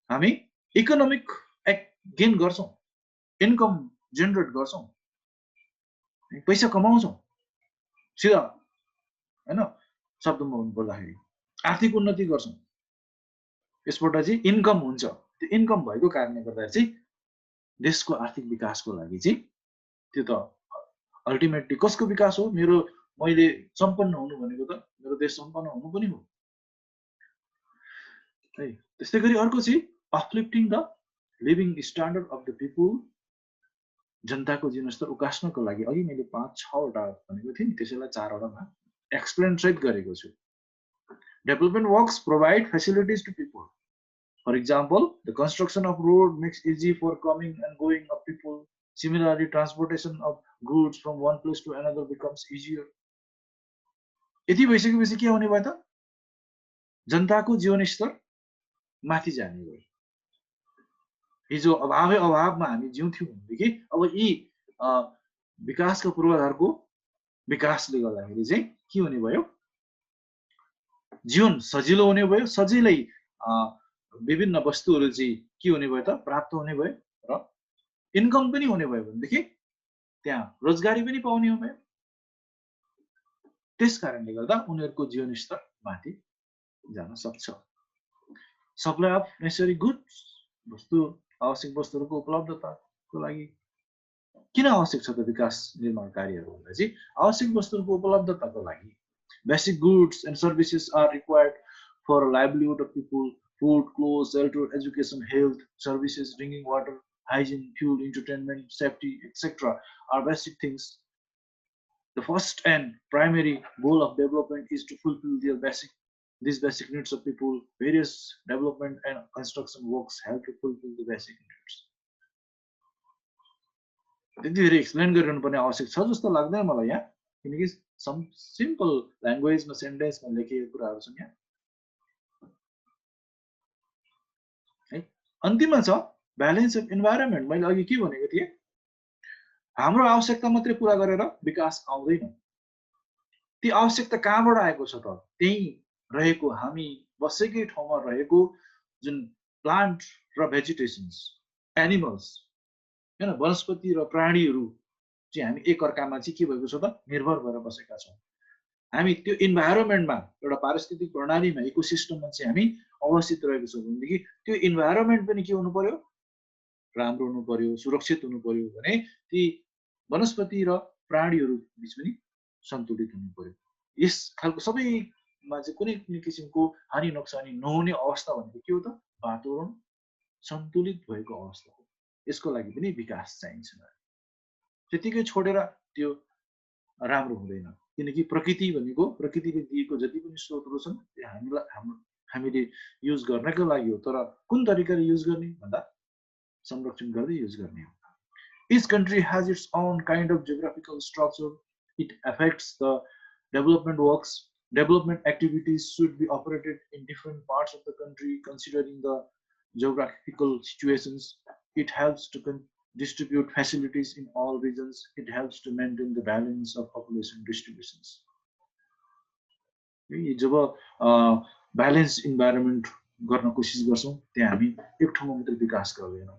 Speaker 1: हामी इकोनोमिक गेन गर्छौं इन्कम जेनेरेट गर्छौं पैसा कमाउँछौं सिधा हैन शब्दमा भन्नु पर्दाखेरि आर्थिक उन्नति गर्छौं यसबाट चाहिँ इन्कम हुन्छ त्यो इन्कम भएको कारणले गर्दा चाहिँ देशको आर्थिक विकासको लागि चाहिँ त्यो त अल्टिमेटली कसको विकास हो मैले सम्पन्न हुनु भनेको त मेरो देश सम्पन्न हुनु पनि हो है त्यस्तै गरी अर्को चाहिँ uplifting the living standard of the people जनताको जीवनस्तर उकास्नको लागि अघि मैले 5-6 वटा भनेको थिएँ नि त्यसैलाई 4 वटामा एक्सप्लेन सहित गरेको छु Development works provide facilities to people. For example, the construction of road makes easy for coming and going of people. Similarly, transportation of goods from one place to another becomes easier. यति भइसकेपछि के हुने भयो त जनताको जीवन स्तर माथि जाने भयो हिजो अभावै अभावमा हामी जिउँथ्यौं भनेदेखि अब यी विकासको पूर्वाधारको विकासले गर्दाखेरि चाहिँ के हुने भयो जीवन सजिलो हुने भयो सजिलै विभिन्न वस्तुहरू चाहिँ के हुने भयो त प्राप्त हुने भयो र इन्कम पनि हुने भयो भनेदेखि त्यहाँ रोजगारी पनि पाउने हो भयो त्यसकारणले गर्दा उनीहरुको जीवन स्तर माथि जान सक्छ सप्लाई अफ नेसेसरी गुड्स वस्तु आवश्यक वस्तुहरुको उपलब्धताको लागि किन आवश्यक छ त विकास निर्माण कार्यहरु भन्दा चाहिँ आवश्यक वस्तुहरुको उपलब्धताको लागि basic goods and services are required for livelihood of people food clothes shelter education health services drinking water hygiene fuel entertainment safety etc are basic things the first and primary goal of development is to fulfill these basic needs of people various development and construction works help to fulfill the basic needs त्यति धेरै explain गरिरहनु पर्ने आवश्यक छ जस्तो लाग्दैन मलाई यहाँ किनकि सम सिम्पल ल्याङ्ग्वेजमा सेन्टेन्समा लेखिएको कुराहरु छन् यहाँ है अन्तिममा छ ब्यालेन्स अफ इन्भाइरोनमेन्ट मैले अघि के भनेको थिए हाम्रो आवश्यकता मात्रै पूरा गरेर विकास आउँदैन ती आवश्यकता कहाँबाट आएको छ त त्यही रहेको हामी बसेकै ठाउँमा रहेको जुन प्लान्ट र भेजिटेसन्स एनिमल्स हैन वनस्पति र प्राणीहरु चाहिँ हामी एक अर्कामा चाहिँ के भएको छ त निर्भर भएर बसेका छौं हामी त्यो इन्भाइरोनमेन्टमा एउटा पारिस्थितिक प्रणालीमा इकोसिस्टममा चाहिँ हामी अवस्थित रहेको छौं भनेदेखि त्यो इन्भाइरोनमेन्ट पनि के हुनु पर्यो राम्रो हुनु पर्यो सुरक्षित हुनु पर्यो भने ती वनस्पति र प्राणीहरु बीच पनि सन्तुलित हुनु पर्यो यस खालको सबैमा चाहिँ कुनै कुनै किसिमको हानि नोक्सानी नहुने अवस्था भनेको के हो त वातावरण सन्तुलित भएको अवस्था हो यसको लागि पनि विकास चाहिन्छ त्यतिकै छोडेर त्यो राम्रो हुँदैन किनकि प्रकृति भनेको प्रकृतिले दिएको जति पनि स्रोतहरु छन् त्यो हामीले युज गर्नको लागि हो तर कुन तरिकाले युज गर्ने भन्दा संरक्षण गर्दै युज गर्ने हो each country has its own kind of geographical structure it affects the development works development activities should be operated in different parts of the country considering the geographical situations it helps to distribute facilities in all regions it helps to maintain the balance of population distributions जब balance environment गर्न कोसिस गर्छौं त्यहाँ हामी एक ठाउँमा मात्र विकास गर्दैनौं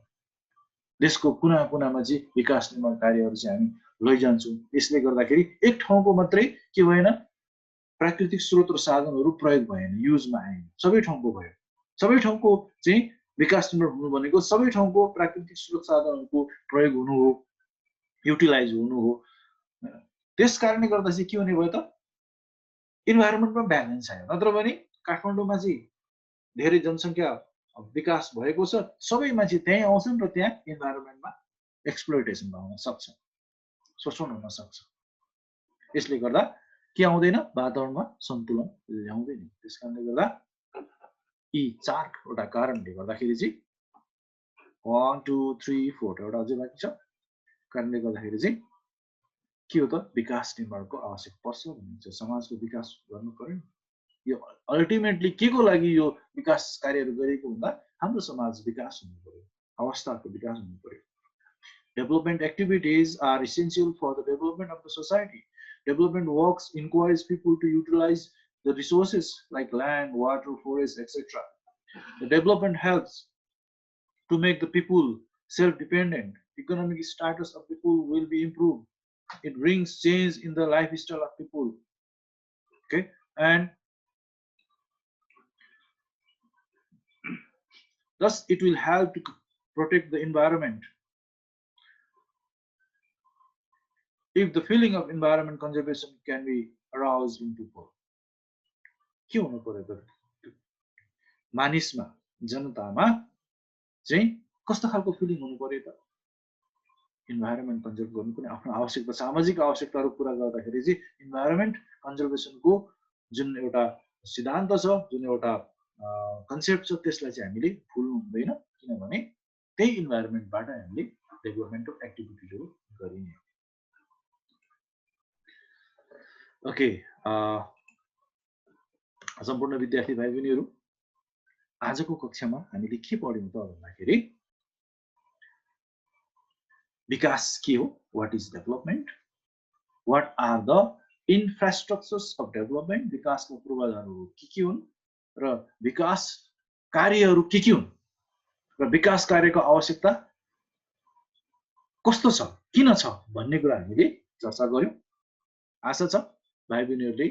Speaker 1: देशको कुना कुनामा चाहिँ विकास निर्माण कार्यहरु चाहिँ हामी लैजान्छौं यसले गर्दाखेरि एक ठाउँको मात्रै के भएन प्राकृतिक स्रोत र साधनहरु प्रयोग भएन युजमा आएन सबै ठाउँको भयो सबै ठाउँको चाहिँ विकास निर्माण हुनु भनेको सबै ठाउँको प्राकृतिक स्रोत साधनहरुको प्रयोग हुनु हो युटिलाइज हुनु हो त्यसकारणले गर्दा चाहिँ के हुने भयो त इन्भाइरोनमेन्टमा ब्यालेन्स आयो नत्र भने काठमाडौँमा चाहिँ धेरै जनसंख्या विकास भएको छ सबै मान्छे त्यही आउँछन् र त्यहाँ इन्भाइरोनमेन्टमा एक्सप्लोइटेसन हुन सक्छ शोषण हुन सक्छ यसले गर्दा के आउँदैन वातावरणमा सन्तुलन ल्याउँदैन त्यसकारणले गर्दा यी चारवटा कारणले गर्दाखेरि चाहिँ 1 2 3 4 एउटा अझै बाँकी छ कारणले गर्दाखेरि चाहिँ के हो त विकास निर्माणको आवश्यक पर्छ भनिन्छ समाजको विकास गर्नु पर्यो यो अल्टिमेटली के को लागि यो विकास कार्यहरु गरेको हुँदा हाम्रो समाज विकास हुनु पर्यो अवस्थाको विकास हुनु पर्यो development activities are essential for the development of the society development works encourage people to utilize the resources like land water forests etc the development helps to make the people self dependent economic status of people will be improved it brings change in the lifestyle of people okay and thus it will help to protect the environment if the feeling of environment conservation can be aroused in people के हुनु पर्यो त मानिसमा जनतामा चाहिँ कस्तो खालको feeling हुनु पर्यो त इन्भाइरोनमेन्ट कन्जर्भ गर्नु पनि आफ्नो आवश्यकता सामाजिक आवश्यकताहरु पूरा गर्दाखेरि चाहिँ इन्भाइरोनमेन्ट कन्जर्भेसनको जुन एउटा सिद्धान्त छ जुन एउटा कन्सेप्ट छ त्यसलाई चाहिँ हामीले भुल्नु हुँदैन किनभने त्यही इन्भाइरोमेन्टबाट हामीले डेभलपमेन्टल एक्टिभिटिजहरू गरिने ओके सम्पूर्ण विद्यार्थी भाइ बहिनीहरू आजको कक्षामा हामीले के पढ्यौं त भन्दाखेरि विकास के हो what is development what are the infrastructures of development विकासको पूर्वाधारहरू के हुन् र विकास कार्यहरू के हुन् र विकास कार्यको आवश्यकता कस्तो छ किन छ भन्ने कुरा हामीले चर्चा गर्यौं आशा छ भाइ बहिनीहरूले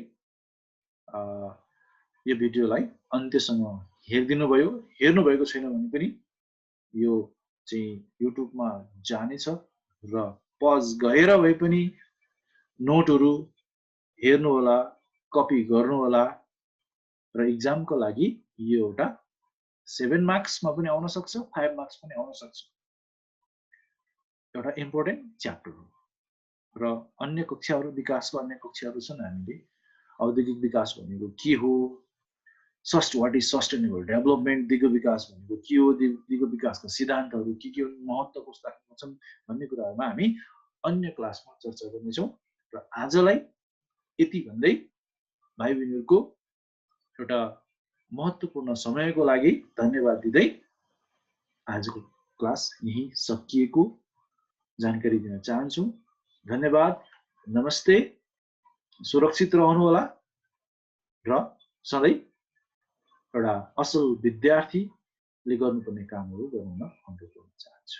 Speaker 1: यो भिडियोलाई अन्त्यसम्म हेर्दिनु भयो हेर्नु भएको छैन भने पनि यो चाहिँ युट्युबमा जानेछ र पज गरेर भए पनि नोटहरू हेर्नु होला कपी गर्नु होला र एक्जामको लागि यो एउटा 7 मार्क्समा पनि आउन सक्छ 5 मार्क्स पनि आउन सक्छ एउटा इम्पोर्टेन्ट च्याप्टर हो र अन्य कक्षाहरू विकासको अन्य कक्षाहरू छन् हामीले औद्योगिक विकास भनेको के हो व्हाट इज सस्टेनेबल डेभलपमेन्ट दिगो विकास भनेको के हो दिगो विकासका सिद्धान्तहरू के हुन् महत्त्व कस्ता छन् भन्ने कुराहरुमा हामी अन्य क्लासमा चर्चा गर्नेछौं र आजलाई यति भन्दै भाइ बहिनीहरुको एउटा महत्त्वपूर्ण समयको लागि धन्यवाद दिदै आजको क्लास यही सकिएको जानकारी दिन चाहन्छु धन्यवाद नमस्ते सुरक्षित रहनु होला र सधैं एउटा असल विद्यार्थीले गर्नुपर्ने कामहरू गर्न अनुरोध गर्न चाहन्छु